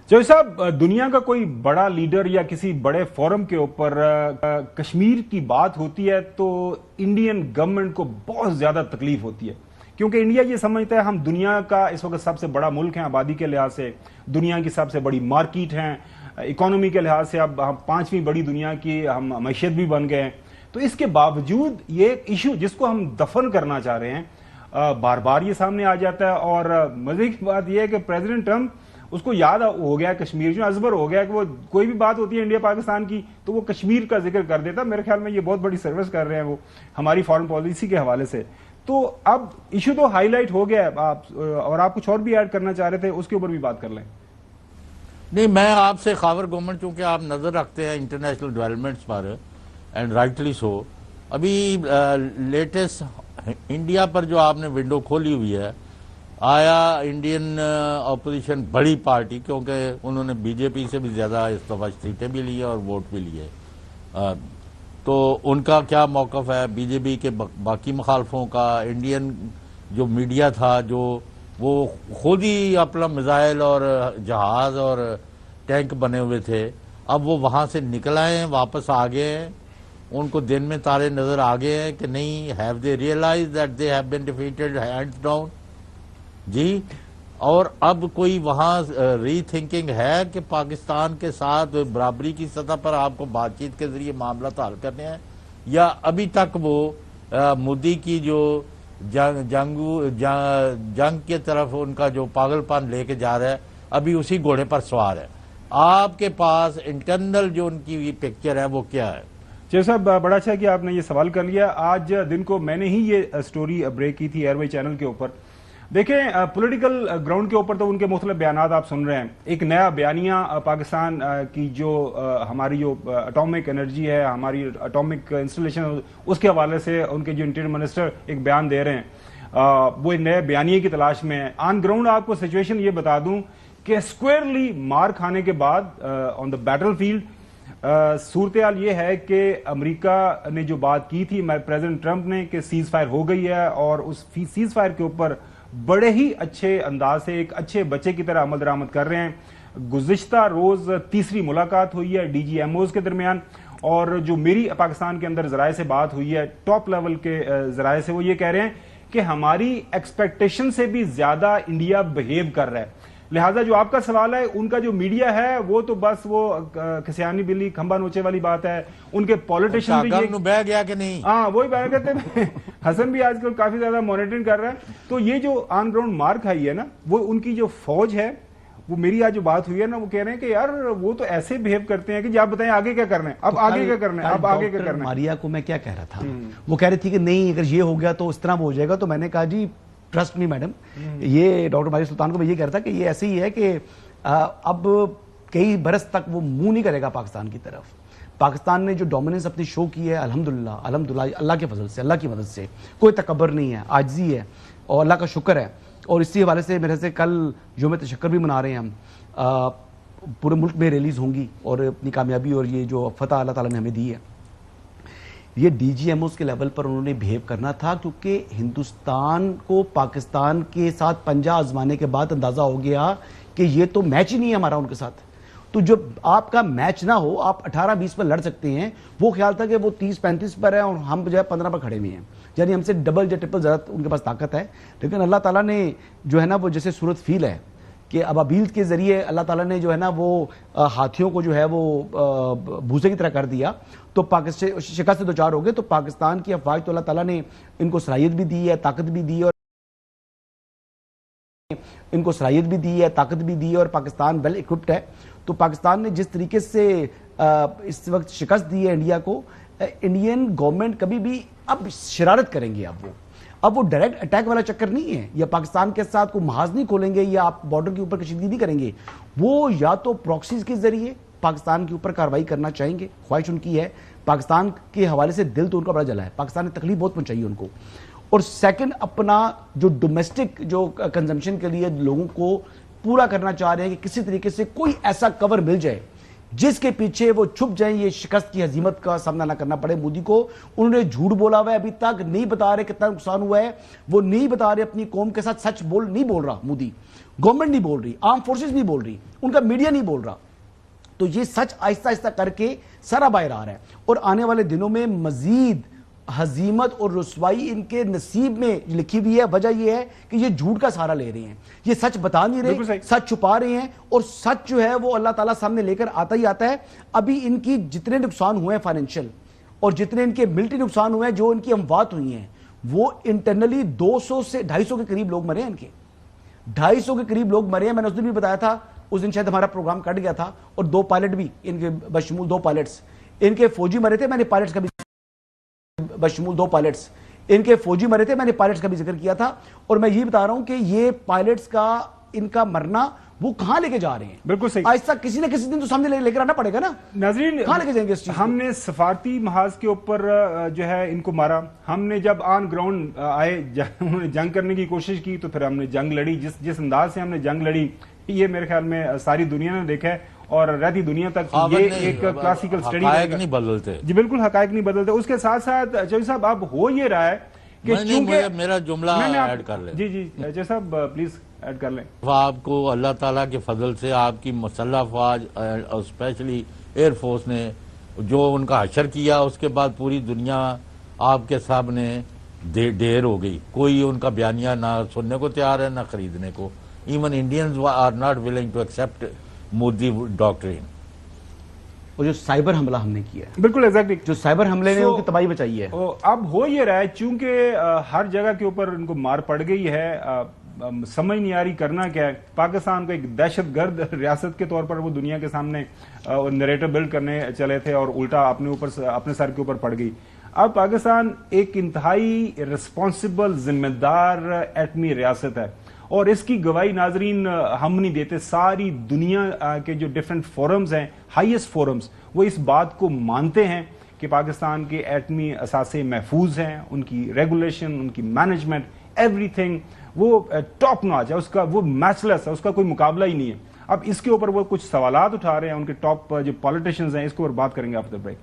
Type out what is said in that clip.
जो साहब, दुनिया का कोई बड़ा लीडर या किसी बड़े फोरम के ऊपर कश्मीर की बात होती है तो इंडियन गवर्नमेंट को बहुत ज्यादा तकलीफ होती है, क्योंकि इंडिया ये समझता है हम दुनिया का इस वक्त सबसे बड़ा मुल्क है आबादी के लिहाज से, दुनिया की सबसे बड़ी मार्केट है, इकोनॉमी के लिहाज से अब हम 5वीं बड़ी दुनिया की हम मैशियत भी बन गए हैं। तो इसके बावजूद ये इशू जिसको हम दफन करना चाह रहे हैं बार बार ये सामने आ जाता है। और मजे की बात यह है कि प्रेसिडेंट ट्रंप उसको याद हो गया कश्मीर, जो अजबर हो गया कि वो कोई भी बात होती है इंडिया पाकिस्तान की तो वो कश्मीर का जिक्र कर देता। मेरे ख्याल में ये बहुत बड़ी सर्विस कर रहे हैं वो हमारी फॉरेन पॉलिसी के हवाले से। तो अब इशू तो हाईलाइट हो गया है, आप कुछ और भी ऐड करना चाह रहे थे, उसके ऊपर भी बात कर लें। नहीं, मैं आपसे खावर गवर्नमेंट, चूंकि आप नजर रखते हैं इंटरनेशनल डेवलपमेंट्स पर एंड राइटली सो, अभी लेटेस्ट इंडिया पर जो आपने विंडो खोली हुई है, आया इंडियन अपोजिशन बड़ी पार्टी, क्योंकि उन्होंने बीजेपी से भी ज्यादा इस दफा सीटें भी ली है और वोट भी लिए, तो उनका क्या मौकफ है, बीजेपी के बाकी मुखालफों का, इंडियन जो मीडिया था जो वो खुद ही अपना मिसाइल और जहाज और टैंक बने हुए थे, अब वो वहां से निकल आए हैं, वापस आ गए हैं, उनको दिन में तारे नजर आ गए हैं कि नहीं, have they realize that they have been defeated hands down जी। और अब कोई वहां रीथिंकिंग है कि पाकिस्तान के साथ बराबरी की सतह पर आपको बातचीत के जरिए मामला हल करने हैं, या अभी तक वो मोदी की जो जंग की तरफ उनका जो पागलपन लेके जा रहा है, अभी उसी घोड़े पर सवार है। आपके पास इंटरनल जो उनकी पिक्चर है वो क्या है? जी साहब, बड़ा अच्छा है कि आपने ये सवाल कर लिया। आज दिन को मैंने ही ये स्टोरी ब्रेक की थी एयरवे चैनल के ऊपर। देखें, पॉलिटिकल ग्राउंड के ऊपर तो उनके मुख्तलिफ बयानात आप सुन रहे हैं। एक नया बयानिया पाकिस्तान की जो हमारी जो एटॉमिक एनर्जी है, हमारी एटॉमिक इंस्टॉलेशन, उसके हवाले से उनके जो इंटीरियर मिनिस्टर एक बयान दे रहे हैं, वो एक नए बयानिए की तलाश में है। ऑन ग्राउंड आपको सिचुएशन ये बता दूं कि स्क्वेयरली मार खाने के बाद ऑन द बैटल फील्ड सूरत हाल ये है कि अमेरिका ने जो बात की थी प्रेसिडेंट ट्रंप ने कि सीज फायर हो गई है, और उस सीज फायर के ऊपर बड़े ही अच्छे अंदाज से एक अच्छे बच्चे की तरह अमल दरामद कर रहे हैं। गुज़िश्ता रोज तीसरी मुलाकात हुई है DGMOs के दरमियान, और जो मेरी पाकिस्तान के अंदर जराए से बात हुई है टॉप लेवल के जराए से, वो ये कह रहे हैं कि हमारी एक्सपेक्टेशन से भी ज्यादा इंडिया बिहेव कर रहा है। लिहाजा जो आपका सवाल है, उनका जो मीडिया है वो तो बस वो खसियानी बिल्ली खंबा नोचे वाली बात है। उनके पॉलिटिशियन भी ये बह गया कि नहीं, हाँ वही बात कहते हैं। हसन भी आजकल काफी ज्यादा मॉनिटरिंग कर रहा है। तो ये जो ऑन ग्राउंड मार खाई है ना, वो उनकी जो फौज है, वो मेरी आज जो बात हुई है ना, वो कह रहे हैं कि यार वो तो ऐसे बिहेव करते हैं कि आप बताएं आगे क्या करना है, अब आगे क्या करना है, अब आगे क्या करना है। मारिया को मैं क्या कह रहा था, वो कह रही थी कि नहीं अगर ये हो गया तो इस तरह हो जाएगा। तो मैंने कहा जी ट्रस्ट मी मैडम, ये डॉक्टर मारिया सुल्तान को मैं ये कह रहा था कि ये ऐसे ही है कि अब कई बरस तक वो मुंह नहीं करेगा पाकिस्तान की तरफ। पाकिस्तान ने जो डोमिनेंस अपनी शो की है, अल्हम्दुलिल्लाह अल्हम्दुलिल्लाह, अल्लाह के फजल से, अल्लाह की मदद से, कोई तकबर नहीं है, आजिज़ी है और अल्लाह का शुक्र है। और इसी हवाले से मेरे से कल यौम तशक्कुर भी मना रहे हैं हम, पूरे मुल्क में रिलीज होंगी, और अपनी कामयाबी और ये जो फतह अल्लाह ताला ने हमें दी है। ये DGMOs के लेवल पर उन्होंने बिहेव करना था, क्योंकि हिंदुस्तान को पाकिस्तान के साथ पंजा आजमाने के बाद अंदाजा हो गया कि ये तो मैच ही नहीं है हमारा उनके साथ। तो जब आपका मैच ना हो, आप 18-20 पर लड़ सकते हैं, वो ख्याल था कि वो 30-35 पर है और हम जो है 15 पर खड़े हुए हैं, यानी हमसे डबल या ट्रिपल ज्यादा उनके पास ताकत है। लेकिन अल्लाह ताला ने जो है ना, वो जैसे सूरत फील है कि अबाबील के जरिए अल्लाह ताला ने जो है ना वो हाथियों को जो है वो भूसे की तरह कर दिया, तो पाकिस्तान शिकस्त से दो चार हो गए। तो पाकिस्तान की अफवाज तो अल्लाह ताला ने इनको सलाहियत भी दी है, ताकत भी दी है, और इनको सलाहियत भी दी है, ताकत भी दी है, और पाकिस्तान वेल इक्विप्ड है। तो पाकिस्तान ने जिस तरीके से इस वक्त शिकस्त दी है इंडिया को, इंडियन गवर्नमेंट कभी भी अब शरारत करेंगे, अब वो डायरेक्ट अटैक वाला चक्कर नहीं है, या पाकिस्तान के साथ कोई महाज नहीं खोलेंगे, या आप बॉर्डर के ऊपर कशीदगी नहीं करेंगे। वो या तो प्रॉक्सीज के जरिए पाकिस्तान के ऊपर कार्रवाई करना चाहेंगे, ख्वाहिश उनकी है। पाकिस्तान के हवाले से दिल तो उनका बड़ा जला है, पाकिस्तान ने तकलीफ बहुत पहुंचाई है उनको। और सेकंड, अपना जो डोमेस्टिक जो कंजम्पशन के लिए लोगों को पूरा करना चाह रहे हैं कि किसी तरीके से कोई ऐसा कवर मिल जाए جس کے پیچھے وہ چھپ جائیں یہ شکست کی ہزیمت کا سامنا نہ کرنا پڑے مودی کو. انہوں نے جھوٹ بولا ہوا ہے, ابھی تک نہیں بتا رہے کتنا نقصان ہوا ہے, وہ نہیں بتا رہے اپنی قوم کے ساتھ سچ نہیں بول رہا مودی, گورنمنٹ نہیں بول رہی, آرم فورسز نہیں بول رہی, ان کا میڈیا نہیں بول رہا. تو یہ سچ آہستہ آہستہ کر کے سارا باہر آ رہا ہے, اور آنے والے دنوں میں مزید ہزیمت اور رسوائی ان کے نصیب میں لکھی ہوئی ہے. وجہ یہ ہے کہ یہ جھوٹ کا سہارا لے رہے ہیں, یہ سچ بتا نہیں رہے, سچ چھپا رہے ہیں, اور سچ جو ہے وہ اللہ تعالیٰ سامنے لے کر آتا ہی آتا ہے. ابھی ان کی جتنے نقصان ہوئے ہیں فائنینشیل, اور جتنے ان کے ملٹری نقصان ہوئے ہیں, جو ان کی اموات ہوئی ہیں, وہ انٹرنلی 200 سے 250 کے قریب لوگ مرے ہیں. ان کے 250 کے قریب لوگ مرے ہیں. میں نے اس دن بھی بتایا تھا, اس دن شاید ہمارا پروگرام کٹ گیا تھا, اور 2 پائلٹ بھی ان کے بشمول 2 پائلٹس ان کے فوجی مرے تھے. میں نے پائلٹس کا بھی بشمول 2 پائلٹس ان کے فوجی مرے تھے, میں نے پائلٹس کا بھی ذکر کیا تھا. اور میں یہ بتا رہا ہوں کہ یہ پائلٹس کا ان کا مرنا وہ کہاں لے کے جا رہے ہیں. بالکل صحیح. آہستہ کسی نہ کسی دن تو سامنے لے کر آنا پڑے گا نا. ناظرین, کہاں لے کے جائیں گے اس چیز؟ ہم نے سفارتی محاذ کے اوپر جو ہے ان کو مارا, ہم نے جب آن گراؤنڈ آئے انہوں نے جنگ کرنے کی کوشش کی تو پھر ہم نے جنگ لڑی. جس انداز سے ہم نے جنگ لڑی یہ میرے خیال میں ساری دنیا نے دیکھا ہے, اور رہتی دنیا تک یہ ایک کلاسیکل سٹڈی ہے. حقائق نہیں بدلتے جی بالکل, حقائق نہیں بدلتے. اس کے ساتھ ساتھ چوہدری صاحب اب ہو یہ رہا ہے کہ چونکہ میرا جملہ ایڈ کر لیں. جی جی چوہدری صاحب پلیز ایڈ کر لیں. آپ کو اللہ تعالیٰ کے فضل سے آپ کی مسلح افواج اور اسپیشلی ایئر فورس نے جو ان کا حشر کیا, اس کے بعد پوری دنیا آپ کے سامنے ڈھیر ہو گئی. کوئی ان کا بیانیہ نہ سننے کو تیار ہے نہ خریدنے کو. Even Indians are not willing to accept Modi doctrine. وہ جو سائبر حملہ ہم نے کیا ہے, بالکل ایگزیکٹلی, جو سائبر حملے نے ان کی تباہی بچائی ہے. اب ہو یہ رہا ہے چونکہ ہر جگہ کے اوپر ان کو مار پڑ گئی ہے, سمجھ نہیں آ رہی کرنا کیا ہے. پاکستان کو ایک دہشت گرد ریاست کے طور پر وہ دنیا کے سامنے نریٹر بلڈ کرنے چلے تھے, اور الٹا اپنے سر کے اوپر پڑ گئی. اب پاکستان ایک انتہائی رسپانسبل ذمہ دار ایٹمی ریاست ہے, اور اس کی گواہی ناظرین ہم نہیں دیتے, ساری دنیا کے جو ڈیفرنٹ فورمز ہیں, ہائیسٹ فورمز, وہ اس بات کو مانتے ہیں کہ پاکستان کے ایٹمی اثاثے محفوظ ہیں, ان کی ریگولیشن, ان کی مینجمنٹ, ایوری تھنگ وہ ٹاپ ناچ ہے, اس کا وہ میچ لیس ہے, اس کا کوئی مقابلہ ہی نہیں ہے. اب اس کے اوپر وہ کچھ سوالات اٹھا رہے ہیں ان کے ٹاپ جو پالیٹیشنز ہیں, اس کے اوپر بات کریں گے آفٹر بریک.